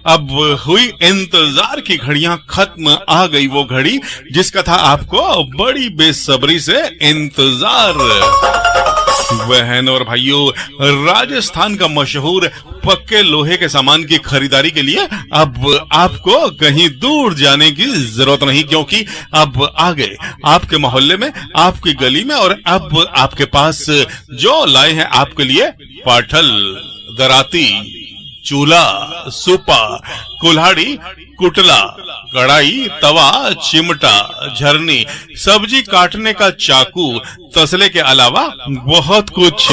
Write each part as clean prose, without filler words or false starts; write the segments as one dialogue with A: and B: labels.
A: अब हुई इंतजार की घड़ियां खत्म, आ गई वो घड़ी जिसका था आपको बड़ी बेसब्री से इंतजार। बहनों और भाइयों, राजस्थान का मशहूर पक्के लोहे के सामान की खरीदारी के लिए अब आपको कहीं दूर जाने की जरूरत नहीं, क्योंकि अब आ गए आपके मोहल्ले में, आपकी गली में, और अब आपके पास जो लाए हैं आपके लिए पाठल, दराती, चूल्हा, सुपा, कुल्हाड़ी, कुटला, कढ़ाई, तवा, चिमटा, झरनी, सब्जी काटने का चाकू, तसले के अलावा बहुत कुछ।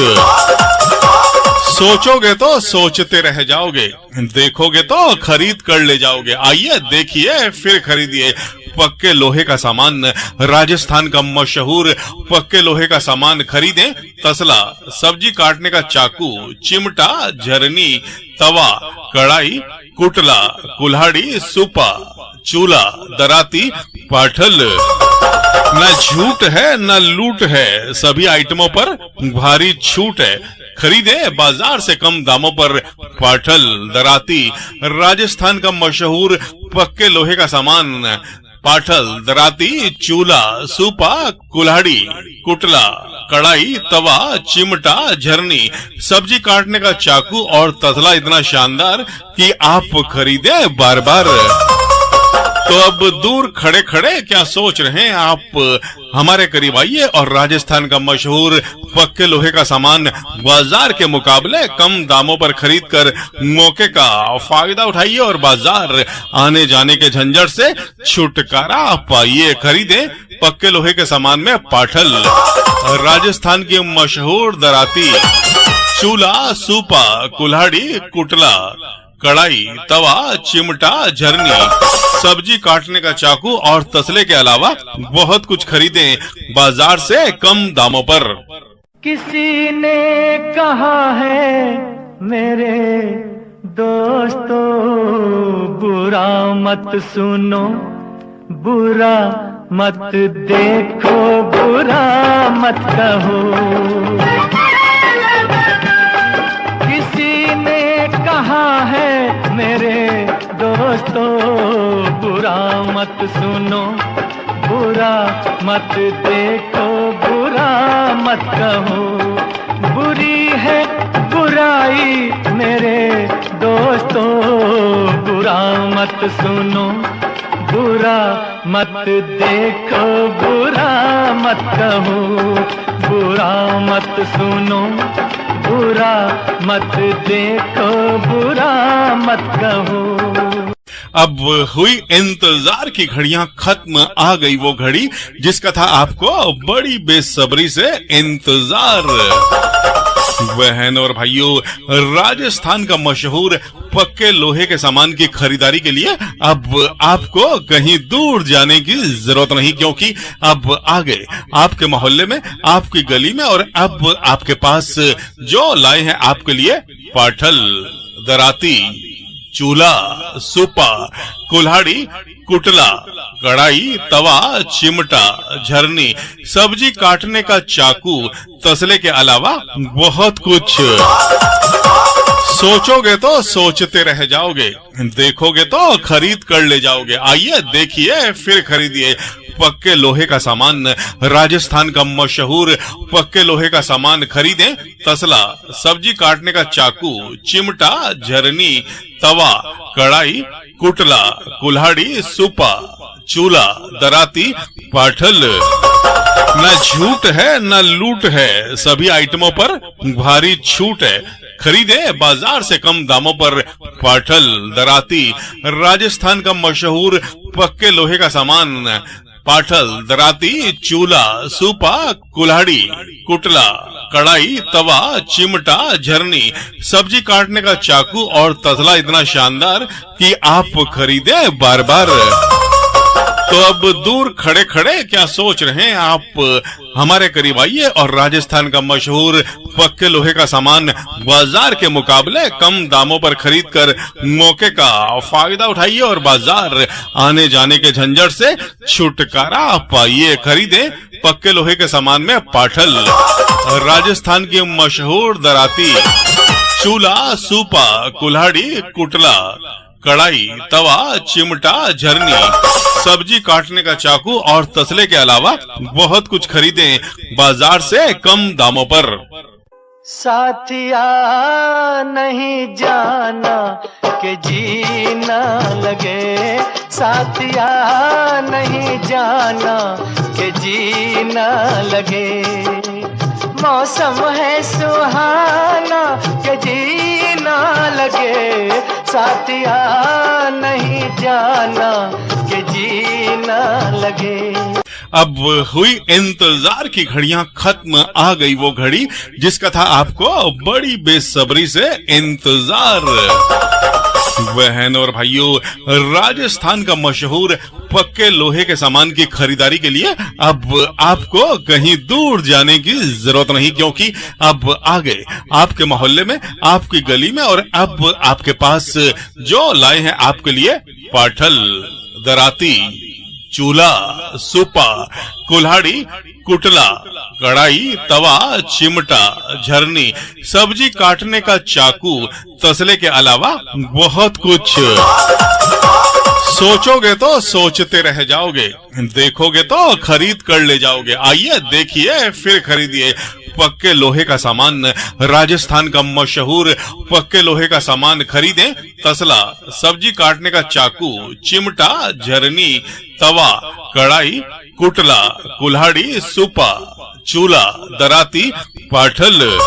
A: सोचोगे तो सोचते रह जाओगे, देखोगे तो खरीद कर ले जाओगे। आइए देखिए फिर खरीदिए पक्के लोहे का सामान। राजस्थान का मशहूर पक्के लोहे का सामान खरीदें। तसला, सब्जी काटने का चाकू, चिमटा, झरनी, तवा, कढ़ाई, कुटला, कुल्हाड़ी, सुपा, चूल्हा, दराती, पाठल। न झूठ है न लूट है, सभी आइटमों पर भारी छूट है। खरीदे बाजार से कम दामों पर पाठल, दराती, राजस्थान का मशहूर पक्के लोहे का सामान। पाठल, दराती, चूल्हा, सुपा, कुल्हाड़ी, कुटला, कढ़ाई, तवा, चिमटा, झरनी, सब्जी काटने का चाकू और तसला इतना शानदार कि आप खरीदे बार बार। तो अब दूर खड़े खड़े क्या सोच रहे हैं आप, हमारे करीब आइए और राजस्थान का मशहूर पक्के लोहे का सामान बाजार के मुकाबले कम दामों पर खरीदकर मौके का फायदा उठाइए और बाजार आने जाने के झंझट से छुटकारा पाइए। खरीदे पक्के लोहे के सामान में पाठल, राजस्थान की मशहूर दराती, चूल्हा, सुपा, कुल्हाड़ी, कुटला, कढ़ाई, तवा, चिमटा, झरनी, सब्जी काटने का चाकू और तसले के अलावा बहुत कुछ खरीदें बाजार से कम दामों पर।
B: किसी ने कहा है मेरे दोस्तों, बुरा मत सुनो, बुरा मत देखो, बुरा मत कहो। किसी ने कहा है मेरे दोस्तों, बुरा मत सुनो, बुरा मत देखो, बुरा मत कहो। बुरी है बुराई मेरे दोस्तों, बुरा मत सुनो, बुरा मत देखो, बुरा मत कहो। बुरा मत सुनो, बुरा मत देखो, बुरा मत कहो।
A: अब हुई इंतजार की घड़ियां खत्म, आ गई वो घड़ी जिसका था आपको बड़ी बेसब्री से इंतजार। बहनों और भाइयों, राजस्थान का मशहूर पक्के लोहे के सामान की खरीदारी के लिए अब आपको कहीं दूर जाने की जरूरत नहीं, क्योंकि अब आ गए आपके मोहल्ले में, आपकी गली में, और अब आपके पास जो लाए हैं आपके लिए पाठल, दराती, चूल्हा, सुपा, कुल्हाड़ी, कुटला, कढ़ाई, तवा, चिमटा, झरनी, सब्जी काटने का चाकू, तसले के अलावा बहुत कुछ। सोचोगे तो सोचते रह जाओगे, देखोगे तो खरीद कर ले जाओगे। आइए देखिए फिर खरीदिए पक्के लोहे का सामान। राजस्थान का मशहूर पक्के लोहे का सामान खरीदें। तसला, सब्जी काटने का चाकू, चिमटा, झरनी, तवा, कढ़ाई, कुटला, कुल्हाड़ी, सुपा, चूल्हा, दराती, पाठल। न झूठ है न लूट है, सभी आइटमों पर भारी छूट है। खरीदे बाजार से कम दामों पर पाठल, दराती, राजस्थान का मशहूर पक्के लोहे का सामान। पाठल, दराती, चूल्हा, सुपा, कुल्हाड़ी, कुटला, कढ़ाई, तवा, चिमटा, झरनी, सब्जी काटने का चाकू और तसला इतना शानदार कि आप खरीदे बार बार। तो अब दूर खड़े खड़े क्या सोच रहे हैं आप, हमारे करीब आइए और राजस्थान का मशहूर पक्के लोहे का सामान बाजार के मुकाबले कम दामों पर खरीदकर मौके का फायदा उठाइए और बाजार आने जाने के झंझट से छुटकारा पाइए। खरीदें पक्के लोहे के सामान में पाठल, राजस्थान की मशहूर दराती, चूल्हा, सुपा, कुल्हाड़ी, कुटला, कढ़ाई, तवा, चिमटा, झरनी, सब्जी काटने का चाकू और तसले के अलावा बहुत कुछ खरीदें बाजार से कम दामों पर।
B: साथिया नहीं जाना कि जीना लगे, साथिया नहीं जाना कि जीना लगे, मौसम है सुहाना कि जीना लगे, साथिया नहीं जाना कि जीना लगे।
A: अब हुई इंतजार की घड़ियां खत्म, आ गई वो घड़ी जिसका था आपको बड़ी बेसब्री से इंतजार। बहनों और भाइयों, राजस्थान का मशहूर पक्के लोहे के सामान की खरीदारी के लिए अब आपको कहीं दूर जाने की जरूरत नहीं, क्योंकि अब आ गए आपके मोहल्ले में, आपकी गली में, और अब आपके पास जो लाए हैं आपके लिए पाठल, दराती, चूल्हा, सुपा, कुल्हाड़ी, कुटला, कढ़ाई, तवा, चिमटा, झरनी, सब्जी काटने का चाकू, तसले के अलावा बहुत कुछ। सोचोगे तो सोचते रह जाओगे, देखोगे तो खरीद कर ले जाओगे। आइए देखिए फिर खरीदिए पक्के लोहे का सामान। राजस्थान का मशहूर पक्के लोहे का सामान खरीदें। तसला, सब्जी काटने का चाकू, चिमटा, झरनी, तवा, कढ़ाई, कुटला, कुल्हाड़ी, सुपा, चूल्हा, दराती, पाठल।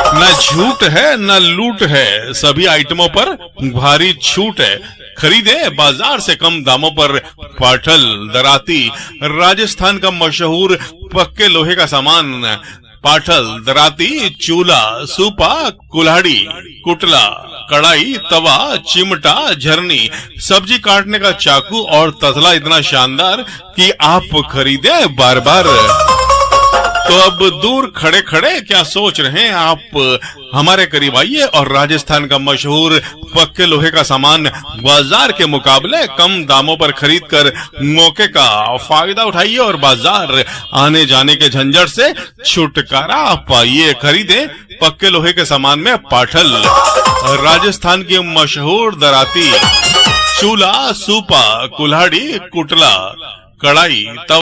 A: न झूठ है न लूट है, सभी आइटमों पर भारी छूट है। खरीदे बाजार से कम दामों पर पाठल, दराती, राजस्थान का मशहूर पक्के लोहे का सामान। पाठल, दराती, चूल्हा, सुपा, कुल्हाड़ी, कुटला, कढ़ाई, तवा, चिमटा, झरनी, सब्जी काटने का चाकू और तसला इतना शानदार कि आप खरीदे बार बार। तो अब दूर खड़े खड़े क्या सोच रहे हैं आप, हमारे करीब आइए और राजस्थान का मशहूर पक्के लोहे का सामान बाजार के मुकाबले कम दामों पर खरीदकर मौके का फायदा उठाइए और बाजार आने जाने के झंझट से छुटकारा पाइए। खरीदे पक्के लोहे के सामान में पाठल, राजस्थान की मशहूर दराती, चूल्हा, सुपा, कुल्हाड़ी, कुटला, कढ़ाई, तवा।